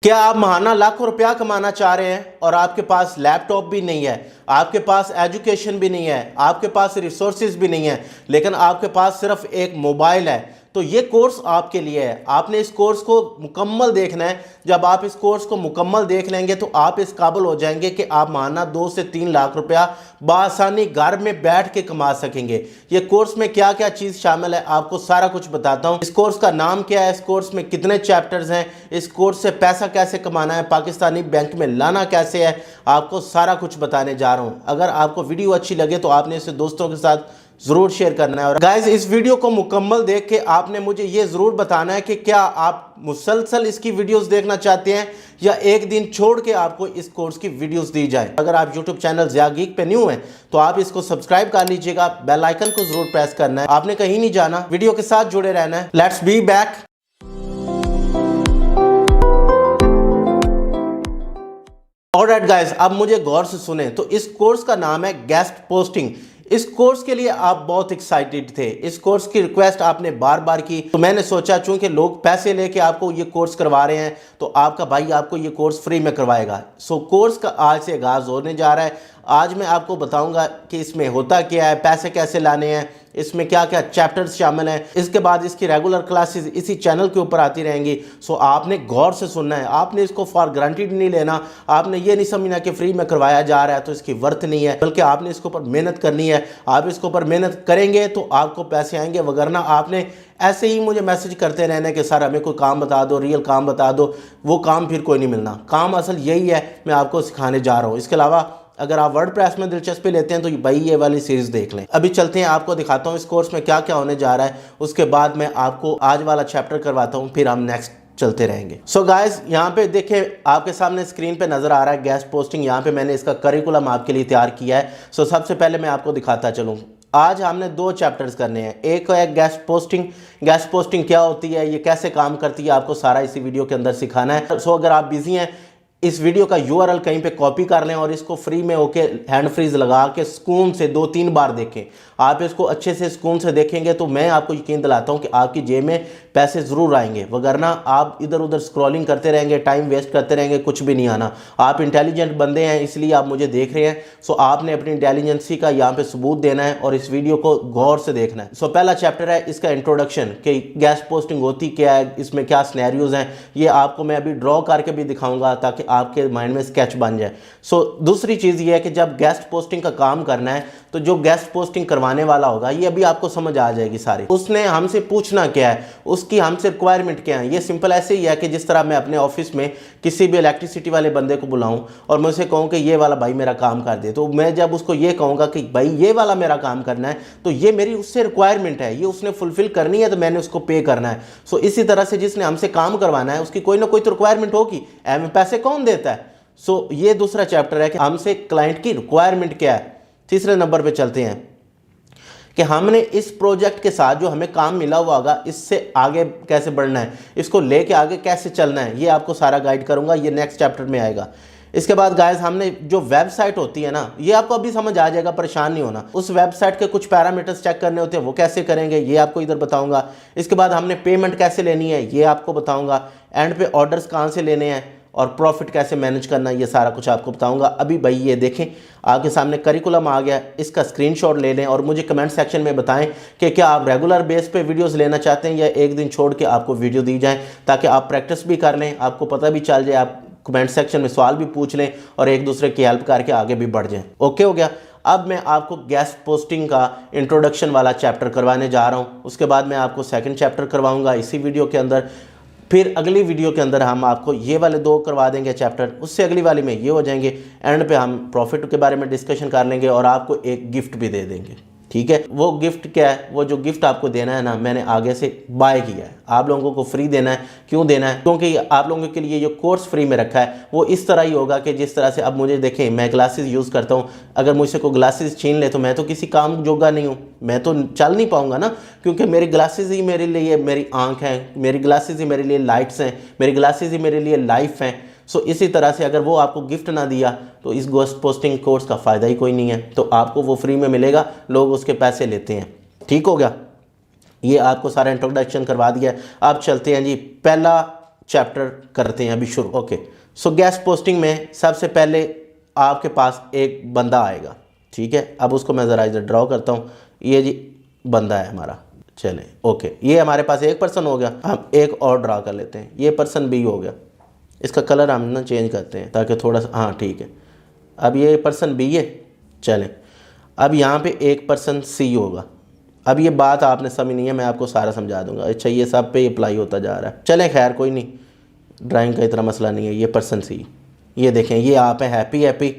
क्या आप महाना लाखों रुपया कमाना चाह रहे हैं और आपके पास लैपटॉप भी नहीं है, आपके पास एजुकेशन भी नहीं है, आपके पास रिसोर्सेज भी नहीं है, लेकिन आपके पास सिर्फ एक मोबाइल है? तो ये कोर्स आपके लिए है। आपने इस कोर्स को मुकम्मल देखना है। जब आप इस कोर्स को मुकम्मल देख लेंगे तो आप इस काबिल हो जाएंगे कि आप महाना 2 से 3 लाख रुपया बआसानी घर में बैठ के कमा सकेंगे। ये कोर्स में क्या क्या चीज़ शामिल है आपको सारा कुछ बताता हूँ। इस कोर्स का नाम क्या है, इस कोर्स में कितने चैप्टर्स हैं, इस कोर्स से पैसा कैसे कमाना है, पाकिस्तानी बैंक में लाना कैसे है, आपको सारा कुछ बताने जा रहा हूँ। अगर आपको वीडियो अच्छी लगे तो आपने इसे दोस्तों के साथ ज़रूर शेयर करना है। और गाइस, इस वीडियो को मुकम्मल देख के आपने मुझे ये ज़रूर बताना है कि क्या आप मुसलसल इसकी वीडियोस देखना चाहते हैं या एक दिन छोड़ के आपको इस कोर्स की वीडियोस दी जाए। अगर आप यूट्यूब चैनल ज़िया गीक पे न्यू हैं तो आप इसको सब्सक्राइब कर लीजिएगा, बेल आइकन को ज़रूर प्रेस करना है। आपने कहीं नहीं जाना, वीडियो के साथ जुड़े रहना है। Let's be back. Alright guys, अब मुझे गौर से सुने। तो इस कोर्स का नाम है गेस्ट पोस्टिंग। इस कोर्स के लिए आप बहुत एक्साइटेड थे, इस कोर्स की रिक्वेस्ट आपने बार बार की, तो मैंने सोचा चूंकि लोग पैसे लेके आपको ये कोर्स करवा रहे हैं तो आपका भाई आपको ये कोर्स फ्री में करवाएगा। सो कोर्स का आज से आगाज़ होने जा रहा है। आज मैं आपको बताऊंगा कि इसमें होता क्या है, पैसे कैसे लाने हैं, इसमें क्या क्या चैप्टर्स शामिल हैं। इसके बाद इसकी रेगुलर क्लासेस इसी चैनल के ऊपर आती रहेंगी। सो आपने गौर से सुनना है, आपने इसको फॉर ग्रांटेड नहीं लेना। आपने ये नहीं समझना कि फ्री में करवाया जा रहा है तो इसकी वर्थ नहीं है, बल्कि आपने इसके ऊपर मेहनत करनी है। आप इसके ऊपर मेहनत करेंगे तो आपको पैसे आएंगे, वगरना आपने ऐसे ही मुझे मैसेज करते रहने कि सर हमें कोई काम बता दो, रियल काम बता दो, वो काम फिर कोई नहीं मिलना। काम असल यही है, मैं आपको सिखाने जा रहा हूँ। इसके अलावा अगर आप वर्डप्रेस में दिलचस्पी लेते हैं तो भाई ये वाली सीरीज देख लें। अभी चलते हैं, आपको दिखाता हूँ इस कोर्स में क्या क्या होने जा रहा है। उसके बाद मैं आपको आज वाला चैप्टर करवाता हूँ, फिर हम नेक्स्ट चलते रहेंगे। सो गाइस, यहाँ पे देखें, आपके सामने स्क्रीन पे नजर आ रहा है गेस्ट पोस्टिंग। यहाँ पे मैंने इसका करिकुलम आपके लिए तैयार किया है। सो सबसे पहले मैं आपको दिखाता चलूँ। आज हमने 2 चैप्टर्स करने हैं। एक है गेस्ट पोस्टिंग। गेस्ट पोस्टिंग क्या होती है, ये कैसे काम करती है, आपको सारा इसी वीडियो के अंदर सिखाना है। सो अगर आप बिजी हैं, इस वीडियो का यूआरएल कहीं पे कॉपी कर लें और इसको फ्री में होके हैंड फ्रीज लगा के सुकून से 2-3 बार देखें। आप इसको अच्छे से सुकून से देखेंगे तो मैं आपको यकीन दिलाता हूं कि आपकी जेब में पैसे ज़रूर आएंगे, वगरना आप इधर उधर स्क्रॉलिंग करते रहेंगे, टाइम वेस्ट करते रहेंगे, कुछ भी नहीं आना। आप इंटेलिजेंट बंदे हैं इसलिए आप मुझे देख रहे हैं। सो आपने अपनी इंटेलिजेंसी का यहाँ पे सबूत देना है और इस वीडियो को गौर से देखना है। सो पहला चैप्टर है इसका इंट्रोडक्शन, कि गेस्ट पोस्टिंग होती क्या है, इसमें क्या सिनेरियोज हैं, ये आपको मैं अभी ड्रॉ करके भी दिखाऊंगा ताकि आपके माइंड में स्केच बन जाए। सो दूसरी चीज़ ये है कि जब गेस्ट पोस्टिंग का काम करना है तो जो गेस्ट पोस्टिंग करवाने वाला होगा, ये अभी आपको समझ आ जाएगी सारी। उसने हमसे पूछना क्या है, उसकी हमसे रिक्वायरमेंट क्या है। ये सिंपल ऐसे ही है कि जिस तरह मैं अपने ऑफिस में किसी भी इलेक्ट्रिसिटी वाले बंदे को बुलाऊं और मैं उसे कहूं कि ये वाला भाई मेरा काम कर दे, तो मैं जब उसको ये कहूँगा कि भाई ये वाला मेरा काम करना है, तो ये मेरी उससे रिक्वायरमेंट है, ये उसने फुलफिल करनी है, तो मैंने उसको पे करना है। सो इसी तरह से जिसने हमसे काम करवाना है उसकी कोई ना कोई तो रिक्वायरमेंट होगी, एम पैसे कौन देता है। सो ये दूसरा चैप्टर है कि हमसे क्लाइंट की रिक्वायरमेंट क्या है। तीसरे नंबर पे चलते हैं कि हमने इस प्रोजेक्ट के साथ जो हमें काम मिला हुआ होगा इससे आगे कैसे बढ़ना है, इसको लेके आगे कैसे चलना है, ये आपको सारा गाइड करूंगा। ये नेक्स्ट चैप्टर में आएगा। इसके बाद गाइस, हमने जो वेबसाइट होती है ना, ये आपको अभी समझ आ जाएगा, परेशान नहीं होना। उस वेबसाइट के कुछ पैरामीटर्स चेक करने होते हैं, वो कैसे करेंगे ये आपको इधर बताऊंगा। इसके बाद हमने पेमेंट कैसे लेनी है ये आपको बताऊंगा। एंड पे ऑर्डर्स कहाँ से लेने हैं और प्रॉफिट कैसे मैनेज करना, ये सारा कुछ आपको बताऊंगा। अभी भाई ये देखें, आपके सामने करिकुलम आ गया, इसका स्क्रीनशॉट ले लें और मुझे कमेंट सेक्शन में बताएं कि क्या आप रेगुलर बेस पे वीडियोस लेना चाहते हैं या एक दिन छोड़ के आपको वीडियो दी जाए, ताकि आप प्रैक्टिस भी कर लें, आपको पता भी चल जाए, आप कमेंट सेक्शन में सवाल भी पूछ लें और एक दूसरे की हेल्प करके आगे भी बढ़ जाएँ। ओके हो गया। अब मैं आपको गेस्ट पोस्टिंग का इंट्रोडक्शन वाला चैप्टर करवाने जा रहा हूँ। उसके बाद मैं आपको सेकेंड चैप्टर करवाऊँगा इसी वीडियो के अंदर। फिर अगली वीडियो के अंदर हम आपको ये वाले 2 करवा देंगे चैप्टर, उससे अगली वाली में ये हो जाएंगे। एंड पे हम प्रॉफिट के बारे में डिस्कशन कर लेंगे और आपको एक गिफ्ट भी दे देंगे। ठीक है, वो गिफ्ट क्या है, वो जो गिफ्ट आपको देना है ना, मैंने आगे से बाय किया है, आप लोगों को फ्री देना है। क्यों देना है, क्योंकि आप लोगों के लिए जो कोर्स फ्री में रखा है वो इस तरह ही होगा कि जिस तरह से अब मुझे देखें, मैं ग्लासेस यूज़ करता हूँ, अगर मुझसे कोई ग्लासेस छीन ले तो मैं तो किसी काम जोगा नहीं हूँ, मैं तो चल नहीं पाऊंगा ना, क्योंकि मेरी ग्लासेस ही मेरे लिए मेरी आँख हैं, मेरी ग्लासेस ही मेरे लिए लाइट्स हैं, मेरी ग्लासेस ही मेरे लिए लाइफ हैं। सो इसी तरह से अगर वो आपको गिफ्ट ना दिया तो इस गेस्ट पोस्टिंग कोर्स का फ़ायदा ही कोई नहीं है। तो आपको वो फ्री में मिलेगा, लोग उसके पैसे लेते हैं। ठीक हो गया, ये आपको सारा इंट्रोडक्शन करवा दिया है। अब चलते हैं जी, पहला चैप्टर करते हैं अभी शुरू। ओके, सो गेस्ट पोस्टिंग में सबसे पहले आपके पास एक बंदा आएगा, ठीक है। अब उसको मैं ज़रा इधर ड्रॉ करता हूँ। ये जी बंदा है हमारा, चलें ओके, ये हमारे पास एक पर्सन हो गया। हम एक और ड्रा कर लेते हैं, ये पर्सन बी हो गया। इसका कलर हम ना चेंज करते हैं ताकि थोड़ा सा, हाँ ठीक है। अब ये पर्सन बी है, चलें। अब यहाँ पे एक पर्सन सी होगा। अब ये बात आपने समझनी है, मैं आपको सारा समझा दूंगा। अच्छा, ये सब पे अप्लाई होता जा रहा है। चलें खैर कोई नहीं, ड्राइंग का इतना मसला नहीं है। ये पर्सन सी, ये देखें, ये आप है हैप्पी हैप्पी,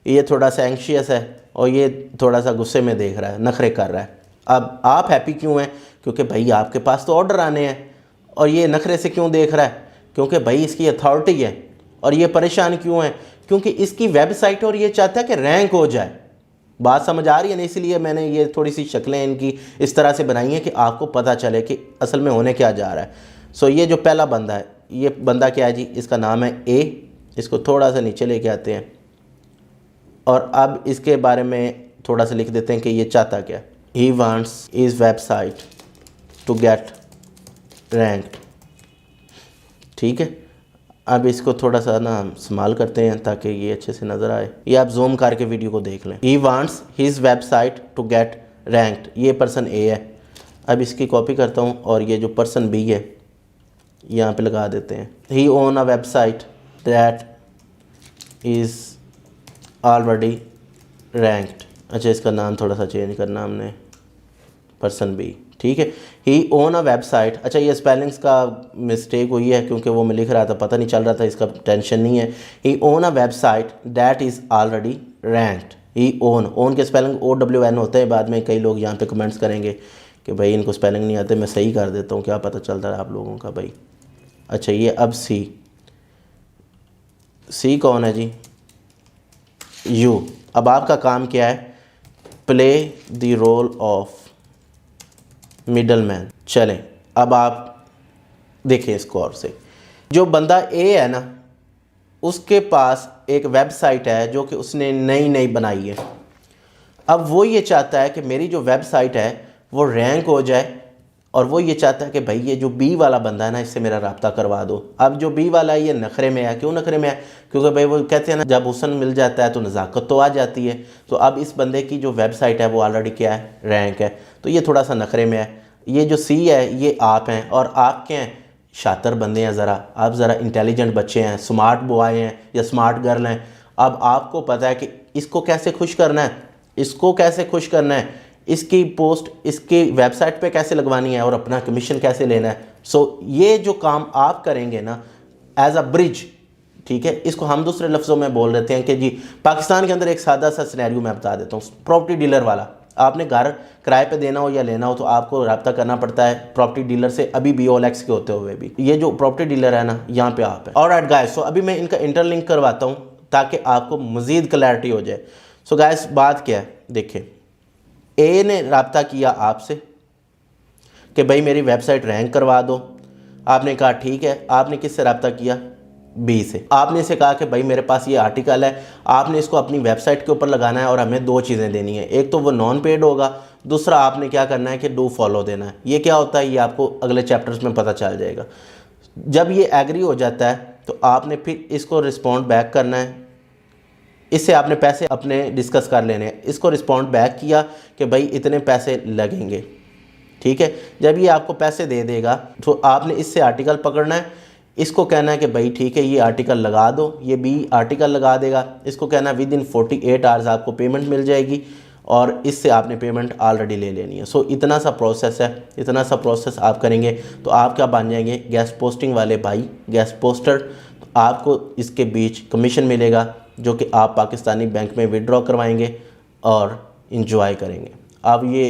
ये थोड़ा सा एंग्शियस है और ये थोड़ा सा गुस्से में देख रहा है, नखरे कर रहा है। अब आप हैप्पी क्यों हैं? क्योंकि भाई आपके पास तो ऑर्डर आने हैं। और ये नखरे से क्यों देख रहा है? क्योंकि भाई इसकी अथॉरिटी है। और ये परेशान क्यों है? क्योंकि इसकी वेबसाइट और ये चाहता है कि रैंक हो जाए। बात समझ आ रही है ना? इसलिए मैंने ये थोड़ी सी शक्लें इनकी इस तरह से बनाई हैं कि आपको पता चले कि असल में होने क्या जा रहा है। सो ये जो पहला बंदा है, ये बंदा क्या है जी? इसका नाम है ए। इसको थोड़ा सा नीचे लेके आते हैं और अब इसके बारे में थोड़ा सा लिख देते हैं कि ये चाहता क्या है। He wants his website to get ranked, ठीक है। अब इसको थोड़ा सा ना संभाल करते हैं ताकि ये अच्छे से नज़र आए। ये आप जूम करके वीडियो को देख लें। He wants his website to get ranked, ये पर्सन ए है। अब इसकी कॉपी करता हूँ और ये जो पर्सन बी है यहाँ पे लगा देते हैं। He own a website that is already ranked. अच्छा, इसका नाम थोड़ा सा चेंज करना हमने, पर्सन बी, ठीक है। He own a website. अच्छा, ये स्पेलिंग्स का मिस्टेक हुई है क्योंकि वो मैं लिख रहा था, पता नहीं चल रहा था, इसका टेंशन नहीं है। He own a website that is already ranked. He own के स्पेलिंग OWN होते हैं। बाद में कई लोग यहाँ पे कमेंट्स करेंगे कि भाई इनको स्पेलिंग नहीं आते, मैं सही कर देता हूँ, क्या पता चलता है आप लोगों का भाई। अच्छा, ये अब सी कौन है जी? यू। अब आपका काम क्या है? Play the role of middle man. चलें, अब आप देखिए इसको और से, जो बंदा ए है ना, उसके पास एक वेबसाइट है जो कि उसने नई बनाई है। अब वो ये चाहता है कि मेरी जो वेबसाइट है वो रैंक हो जाए, और वो ये चाहता है कि भाई ये जो बी वाला बंदा है ना, इससे मेरा रब्ता करवा दो। अब जो बी वाला है ये नखरे में है। क्यों नखरे में है? क्योंकि भाई वो कहते हैं ना, जब हुस्न मिल जाता है तो नज़ाकत तो आ जाती है। तो अब इस बंदे की जो वेबसाइट है वो ऑलरेडी क्या है? रैंक है। तो ये थोड़ा सा नखरे में है। ये जो सी है ये आप हैं, और आप क्या हैं? शातिर बंदे हैं, ज़रा आप ज़रा इंटेलिजेंट बच्चे हैं, स्मार्ट बॉय हैं या स्मार्ट गर्ल हैं। अब आपको पता है कि इसको कैसे खुश करना है, इसको कैसे खुश करना है, इसकी पोस्ट इसकी वेबसाइट पे कैसे लगवानी है और अपना कमीशन कैसे लेना है। सो ये जो काम आप करेंगे ना एज अ ब्रिज, ठीक है, इसको हम दूसरे लफ्ज़ों में बोल देते हैं कि जी पाकिस्तान के अंदर एक सादा सा सिनेरियो मैं बता देता हूँ। प्रॉपर्टी डीलर वाला, आपने घर किराए पे देना हो या लेना हो तो आपको रब्ता करना पड़ता है प्रॉपर्टी डीलर से, अभी भी OLX के होते हुए भी। ये जो प्रॉपर्टी डीलर है ना, यहाँ पे आप है। ऑलराइट गाइस, सो अभी मैं इनका इंटरलिंक करवाता हूँ ताकि आपको मज़ीद क्लैरिटी हो जाए। सो गाइस, बात क्या है, देखिए, ए ने रब्ता किया आपसे कि भाई मेरी वेबसाइट रैंक करवा दो। आपने कहा ठीक है। आपने किससे रब्ता किया? बी से। आपने इसे कहा कि भाई मेरे पास ये आर्टिकल है, आपने इसको अपनी वेबसाइट के ऊपर लगाना है और हमें 2 चीज़ें देनी है। एक तो वो नॉन पेड होगा, दूसरा आपने क्या करना है कि डू फॉलो देना है। ये क्या होता है ये आपको अगले चैप्टर्स में पता चल जाएगा। जब ये एग्री हो जाता है तो आपने फिर इसको रिस्पॉन्ड बैक करना है। इससे आपने पैसे अपने डिस्कस कर लेने हैं। इसको रिस्पॉन्ड बैक किया कि भाई इतने पैसे लगेंगे, ठीक है। जब ये आपको पैसे दे देगा तो आपने इससे आर्टिकल पकड़ना है। इसको कहना है कि भाई ठीक है ये आर्टिकल लगा दो। ये बी आर्टिकल लगा देगा। इसको कहना है विदिन 48 आवर्स आपको पेमेंट मिल जाएगी, और इससे आपने पेमेंट ऑलरेडी ले लेनी है। सो इतना सा प्रोसेस है। इतना सा प्रोसेस आप करेंगे तो आप क्या बन जाएंगे? गेस्ट पोस्टिंग वाले भाई, गेस्ट पोस्टर। तो आपको इसके बीच कमीशन मिलेगा जो कि आप पाकिस्तानी बैंक में विड्रॉ करवाएंगे और इंजॉय करेंगे। अब ये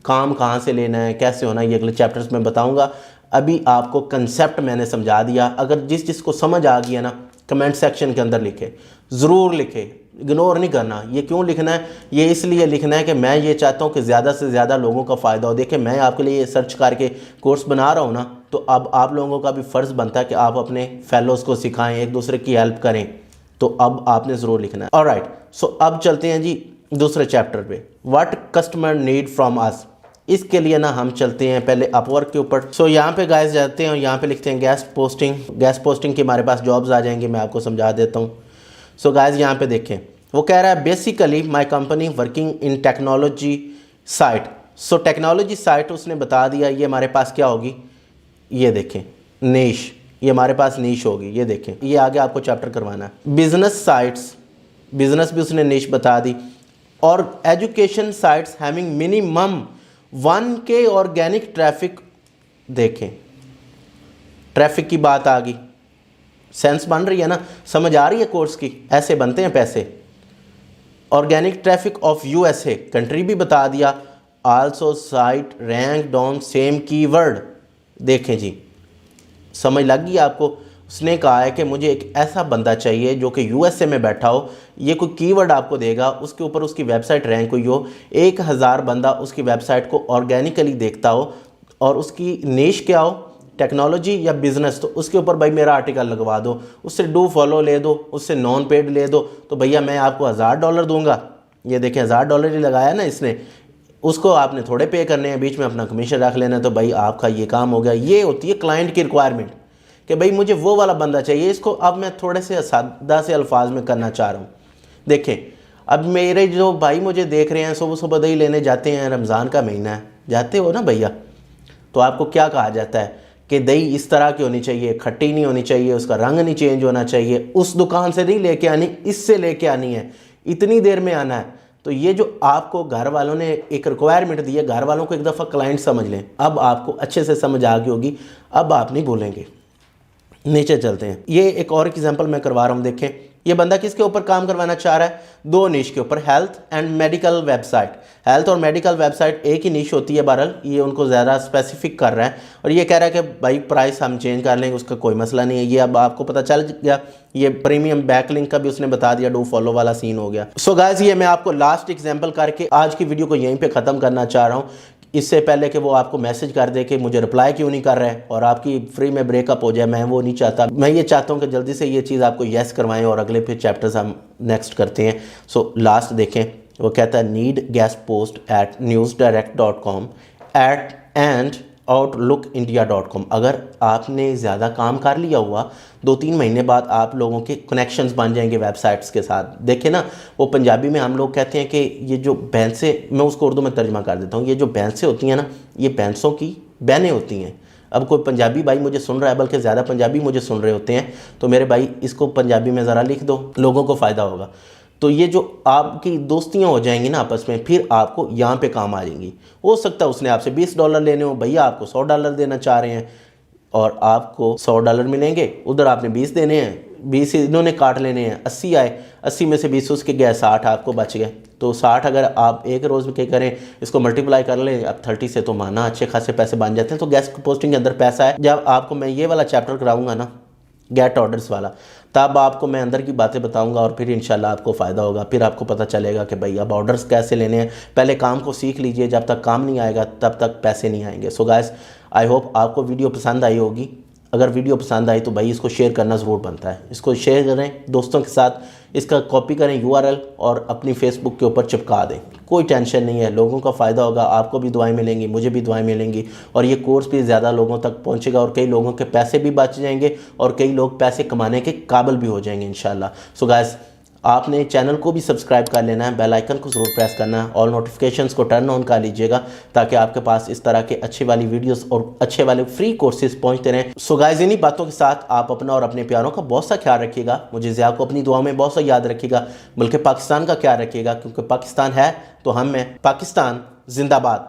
काम कहाँ से लेना है, कैसे होना है, ये अगले चैप्टर्स में बताऊंगा। अभी आपको कंसेप्ट मैंने समझा दिया। अगर जिसको समझ आ गया ना, कमेंट सेक्शन के अंदर लिखे, ज़रूर लिखे, इग्नोर नहीं करना। ये क्यों लिखना है? ये इसलिए लिखना है कि मैं ये चाहता हूँ कि ज़्यादा से ज़्यादा लोगों का फ़ायदा हो। देखिए, मैं आपके लिए ये सर्च करके कोर्स बना रहा हूँ ना, तो अब आप लोगों का भी फ़र्ज़ बनता है कि आप अपने फेलोज़ को सिखाएँ, एक दूसरे की हेल्प करें। तो अब आपने ज़रूर लिखना है। ऑलराइट, सो अब चलते हैं जी दूसरे चैप्टर पे। What customer need from us. इसके लिए ना हम चलते हैं पहले अपवर्क के ऊपर। सो यहाँ पे गाइस जाते हैं और यहाँ पे लिखते हैं गेस्ट पोस्टिंग। गेस्ट पोस्टिंग की हमारे पास जॉब्स आ जाएंगे, मैं आपको समझा देता हूँ। सो गाइस यहाँ पे देखें, वो कह रहा है basically my company working in technology site. So technology site उसने बता दिया, ये हमारे पास क्या होगी, ये देखें नीश, ये हमारे पास नीश होगी। ये देखें, ये आगे आपको चैप्टर करवाना है। बिजनेस साइट्स, बिजनेस भी उसने नीश बता दी। और education sites having minimum 1K organic traffic. देखें ट्रैफिक की बात आ गई, सेंस बन रही है ना, समझ आ रही है कोर्स की, ऐसे बनते हैं पैसे। Organic traffic of USA country भी बता दिया। Also site rank down same keyword. देखें जी, समझ लग गई आपको। उसने कहा है कि मुझे एक ऐसा बंदा चाहिए जो कि USA में बैठा हो, ये कोई कीवर्ड आपको देगा, उसके ऊपर उसकी वेबसाइट रैंक हुई हो, 1000 बंदा उसकी वेबसाइट को ऑर्गेनिकली देखता हो और उसकी नीश क्या हो, टेक्नोलॉजी या बिजनेस, तो उसके ऊपर भाई मेरा आर्टिकल लगवा दो, उससे डू फॉलो ले दो, उससे नॉन पेड ले दो, तो भैया मैं आपको $1000 दूंगा। ये देखें $1000 ही लगाया ना इसने, उसको आपने थोड़े पे करने हैं, बीच में अपना कमीशन रख लेना, तो भाई आपका ये काम हो गया। ये होती है क्लाइंट की रिक्वायरमेंट कि भाई मुझे वो वाला बंदा चाहिए, इसको अब मैं थोड़े से सादा से अल्फाज में करना चाह रहा हूँ। देखें अब मेरे जो भाई मुझे देख रहे हैं, सुबह सुबह दही लेने जाते हैं, रमज़ान का महीना है, जाते हो ना भैया, तो आपको क्या कहा जाता है कि दही इस तरह की होनी चाहिए, खट्टी नहीं होनी चाहिए, उसका रंग नहीं चेंज होना चाहिए, उस दुकान से नहीं लेके आनी, इससे लेके आनी है, इतनी देर में आना है। तो ये जो आपको घर वालों ने एक रिक्वायरमेंट दी है, घर वालों को एक दफ़ा क्लाइंट समझ लें, अब आपको अच्छे से समझ आ गई होगी, अब आप नहीं भूलेंगे। नीचे चलते हैं, ये एक और एग्जांपल मैं करवा रहा हूँ। देखें ये बंदा किसके ऊपर काम करवाना चाह रहा है, 2 निश के ऊपर, health and medical website. Health और मेडिकल वेबसाइट एक ही निश होती है, बहरहाल ये उनको ज़्यादा स्पेसिफिक कर रहा है और ये कह रहा है कि भाई प्राइस हम चेंज कर लेंगे, उसका कोई मसला नहीं है। ये अब आपको पता चल गया, ये प्रीमियम बैकलिंक का भी उसने बता दिया, डू फॉलो वाला सीन हो गया। सो गाइस ये मैं आपको लास्ट एग्जाम्पल करके आज की वीडियो को यहीं पर ख़त्म करना चाह रहा हूँ, इससे पहले कि वो आपको मैसेज कर दे कि मुझे रिप्लाई क्यों नहीं कर रहा है और आपकी फ्री में ब्रेकअप हो जाए, मैं वो नहीं चाहता। मैं ये चाहता हूँ कि जल्दी से ये चीज़ आपको येस करवाएं और अगले फिर चैप्टर्स हम नेक्स्ट करते हैं। सो लास्ट देखें, वो कहता है need guest post at newsdirect.com and outlookindia.com। अगर आपने ज़्यादा काम कर लिया हुआ, 2-3 महीने बाद आप लोगों के कनेक्शंस बन जाएंगे वेबसाइट्स के साथ। देखें ना, वो पंजाबी में हम लोग कहते हैं कि ये जो भैंसें, मैं उसको उर्दू में तर्जमा कर देता हूँ, ये जो भैंसें होती हैं ना, ये भैंसों की बहनें होती हैं। अब कोई पंजाबी भाई मुझे सुन रहा है, बल्कि ज़्यादा पंजाबी मुझे सुन रहे होते हैं, तो मेरे भाई इसको पंजाबी में ज़रा लिख दो, लोगों को फ़ायदा होगा। तो ये जो आपकी दोस्तियाँ हो जाएंगी ना आपस में, फिर आपको यहाँ पे काम आ जाएंगी। हो सकता है उसने आपसे $20 लेने हो, भैया आपको $100 देना चाह रहे हैं और आपको $100 मिलेंगे, उधर आपने 20 देने हैं, 20 इन्होंने काट लेने हैं, 80 आए, 80 में से 20 उसके गए, 60 आपको बच गए। तो 60 अगर आप एक रोज़ में क्या करें, इसको मल्टीप्लाई कर लें, अब 30 से तो माना अच्छे खासे पैसे बन जाते हैं। तो गेस्ट पोस्टिंग के अंदर पैसा है। जब आपको मैं ये वाला चैप्टर कराऊंगा ना, गेट ऑर्डर्स वाला, तब आपको मैं अंदर की बातें बताऊंगा और फिर इंशाल्लाह आपको फ़ायदा होगा। फिर आपको पता चलेगा कि भाई अब ऑर्डर्स कैसे लेने हैं। पहले काम को सीख लीजिए, जब तक काम नहीं आएगा तब तक पैसे नहीं आएंगे। सो गाइस, आई होप आपको वीडियो पसंद आई होगी। अगर वीडियो पसंद आई तो भाई इसको शेयर करना ज़रूर बनता है। इसको शेयर करें दोस्तों के साथ, इसका कॉपी करें URL और अपनी फेसबुक के ऊपर चिपका दें। कोई टेंशन नहीं है, लोगों का फ़ायदा होगा, आपको भी दुआएं मिलेंगी, मुझे भी दुआएं मिलेंगी और ये कोर्स भी ज़्यादा लोगों तक पहुंचेगा और कई लोगों के पैसे भी बच जाएंगे और कई लोग पैसे कमाने के काबिल भी हो जाएंगे इंशाल्लाह। सो गाइस, आपने चैनल को भी सब्सक्राइब कर लेना है, बेल आइकन को ज़रूर प्रेस करना है, ऑल नोटिफिकेशंस को टर्न ऑन कर लीजिएगा ताकि आपके पास इस तरह के अच्छे वाली वीडियोस और अच्छे वाले फ्री कोर्सेज पहुंचते रहें। सो गाइस, इन्हीं बातों के साथ आप अपना और अपने प्यारों का बहुत सा ख्याल रखिएगा। मुझे ज़िया को अपनी दुआ में बहुत सा याद रखिएगा। मुल्क पाकिस्तान का ख्याल रखिएगा, क्योंकि पाकिस्तान है तो हम हैं। पाकिस्तान जिंदाबाद।